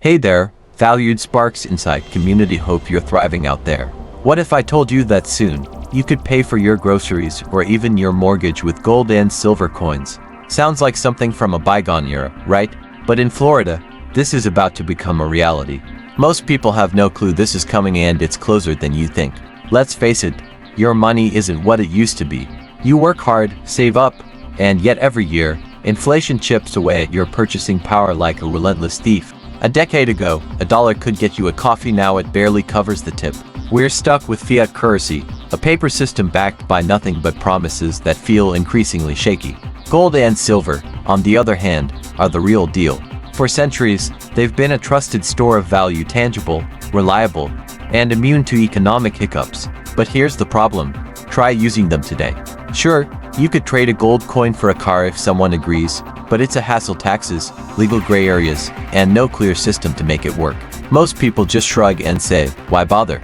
Hey there, valued Sparks Insight community, hope you're thriving out there. What if I told you that soon, you could pay for your groceries or even your mortgage with gold and silver coins? Sounds like something from a bygone era, right? But in Florida, this is about to become a reality. Most people have no clue this is coming, and it's closer than you think. Let's face it, your money isn't what it used to be. You work hard, save up, and yet every year, inflation chips away at your purchasing power like a relentless thief. A decade ago, $1 could get you a coffee. Now it barely covers the tip. We're stuck with fiat currency, a paper system backed by nothing but promises that feel increasingly shaky. Gold and silver, on the other hand, are the real deal. For centuries, they've been a trusted store of value, tangible, reliable, and immune to economic hiccups. But here's the problem. Try using them today. Sure, you could trade a gold coin for a car if someone agrees, but it's a hassle: taxes, legal gray areas, and no clear system to make it work. Most people just shrug and say, why bother?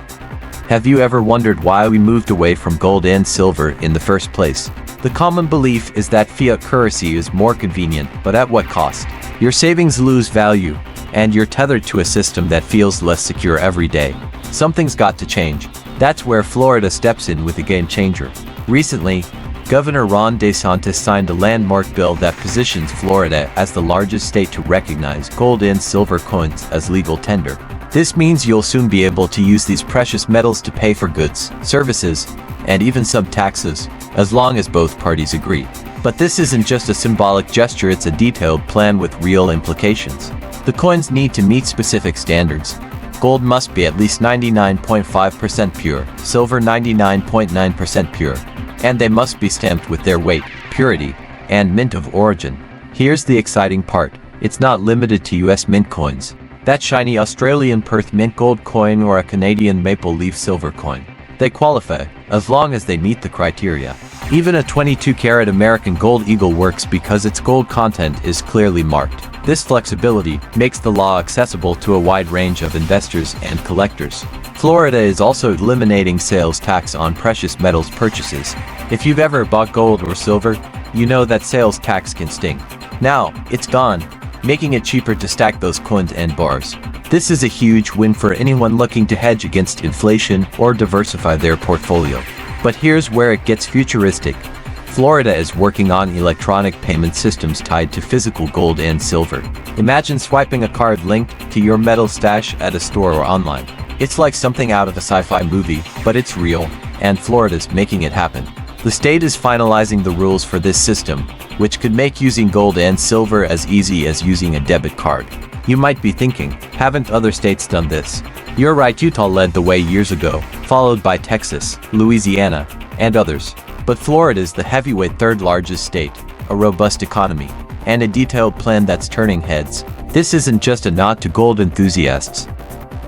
Have you ever wondered why we moved away from gold and silver in the first place? The common belief is that fiat currency is more convenient, but at what cost? Your savings lose value, and you're tethered to a system that feels less secure every day. Something's got to change. That's where Florida steps in with a game changer. Recently, Governor Ron DeSantis signed a landmark bill that positions Florida as the largest state to recognize gold and silver coins as legal tender. This means you'll soon be able to use these precious metals to pay for goods, services, and even some taxes, as long as both parties agree. But this isn't just a symbolic gesture, it's a detailed plan with real implications. The coins need to meet specific standards. Gold must be at least 99.5% pure, silver 99.9% pure, and they must be stamped with their weight, purity, and mint of origin. Here's the exciting part. It's not limited to US mint coins. That shiny Australian Perth mint gold coin or a Canadian maple leaf silver coin. They qualify, as long as they meet the criteria. Even a 22-karat American gold eagle works because its gold content is clearly marked. This flexibility makes the law accessible to a wide range of investors and collectors. Florida is also eliminating sales tax on precious metals purchases. If you've ever bought gold or silver, you know that sales tax can sting. Now, it's gone, making it cheaper to stack those coins and bars. This is a huge win for anyone looking to hedge against inflation or diversify their portfolio. But here's where it gets futuristic. Florida is working on electronic payment systems tied to physical gold and silver. Imagine swiping a card linked to your metal stash at a store or online. It's like something out of a sci-fi movie, but it's real, and Florida's making it happen. The state is finalizing the rules for this system, which could make using gold and silver as easy as using a debit card. You might be thinking, haven't other states done this? You're right, Utah led the way years ago, followed by Texas, Louisiana, and others. But Florida's the heavyweight third largest state, a robust economy, and a detailed plan that's turning heads. This isn't just a nod to gold enthusiasts.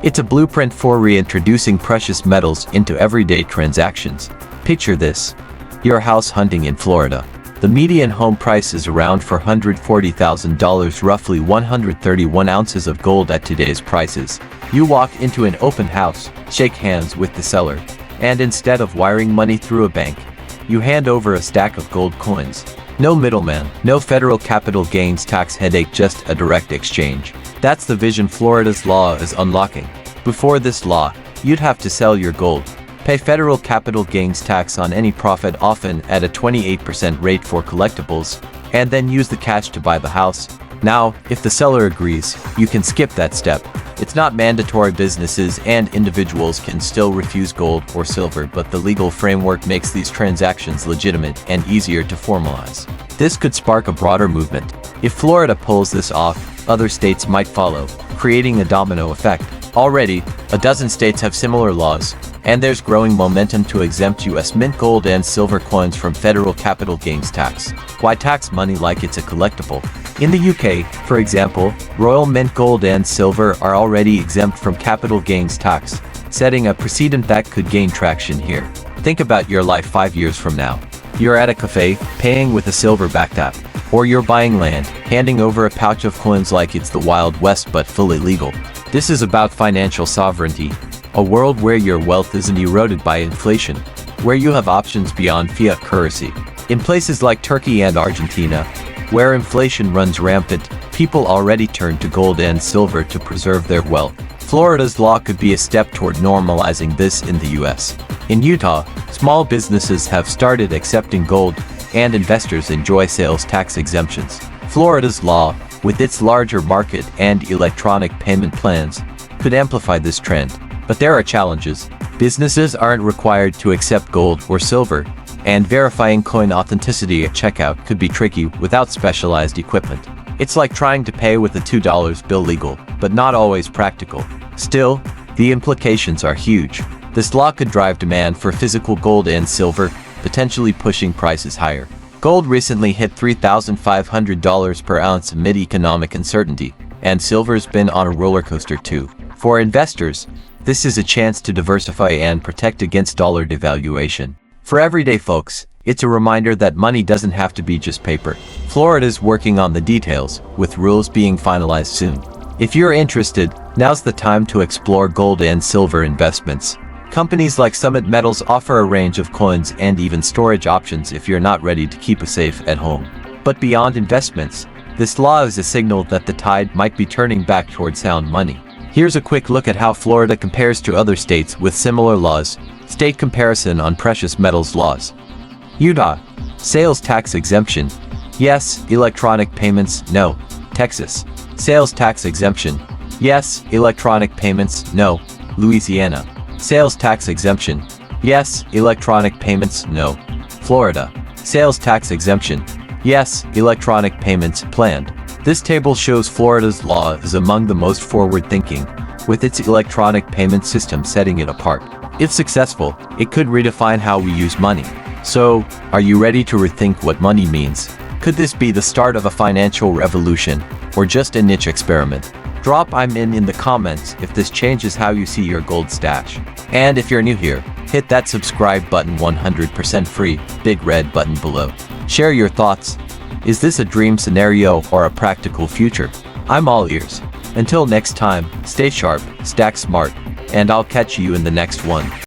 It's a blueprint for reintroducing precious metals into everyday transactions. Picture this. You're house hunting in Florida. The median home price is around $440,000, roughly 131 ounces of gold at today's prices. You walk into an open house, shake hands with the seller, and instead of wiring money through a bank, you hand over a stack of gold coins. No middleman, no federal capital gains tax headache, just a direct exchange. That's the vision Florida's law is unlocking. Before this law, you'd have to sell your gold, pay federal capital gains tax on any profit, often at a 28% rate for collectibles, and then use the cash to buy the house. Now, if the seller agrees, you can skip that step. It's not mandatory. Businesses and individuals can still refuse gold or silver, but the legal framework makes these transactions legitimate and easier to formalize. This could spark a broader movement. If Florida pulls this off, other states might follow, creating a domino effect. Already, a dozen states have similar laws, and there's growing momentum to exempt US mint gold and silver coins from federal capital gains tax. Why tax money like it's a collectible? In the UK, for example, Royal Mint gold and silver are already exempt from capital gains tax, setting a precedent that could gain traction here. Think about your life 5 years from now. You're at a cafe, paying with a silver-backed app. Or you're buying land, handing over a pouch of coins like it's the Wild West but fully legal. This is about financial sovereignty, a world where your wealth isn't eroded by inflation, where you have options beyond fiat currency. In places like Turkey and Argentina, where inflation runs rampant, people already turn to gold and silver to preserve their wealth. Florida's law could be a step toward normalizing this in the US. In Utah, small businesses have started accepting gold, and investors enjoy sales tax exemptions. Florida's law, with its larger market and electronic payment plans, could amplify this trend. But there are challenges. Businesses aren't required to accept gold or silver, and verifying coin authenticity at checkout could be tricky without specialized equipment. It's like trying to pay with a $2 bill legal, but not always practical. Still, the implications are huge. This law could drive demand for physical gold and silver, potentially pushing prices higher. Gold recently hit $3,500 per ounce amid economic uncertainty, and silver's been on a roller coaster too. For investors, this is a chance to diversify and protect against dollar devaluation. For everyday folks, it's a reminder that money doesn't have to be just paper. Florida's working on the details, with rules being finalized soon. If you're interested, now's the time to explore gold and silver investments. Companies like Summit Metals offer a range of coins and even storage options if you're not ready to keep a safe at home. But beyond investments, this law is a signal that the tide might be turning back toward sound money. Here's a quick look at how Florida compares to other states with similar laws. State comparison on precious metals laws. Utah, sales tax exemption. Yes, electronic payments, no. Texas, sales tax exemption. Yes, electronic payments, no. Louisiana, sales tax exemption. Yes, electronic payments, no. Florida, sales tax exemption. Yes, electronic payments, planned. This table shows Florida's law is among the most forward-thinking, with its electronic payment system setting it apart. If successful, it could redefine how we use money. So, are you ready to rethink what money means? Could this be the start of a financial revolution, or just a niche experiment? Drop I'm in the comments if this changes how you see your gold stash. And if you're new here, hit that subscribe button, 100% free, big red button below. Share your thoughts. Is this a dream scenario or a practical future? I'm all ears. Until next time, stay sharp, stack smart, and I'll catch you in the next one.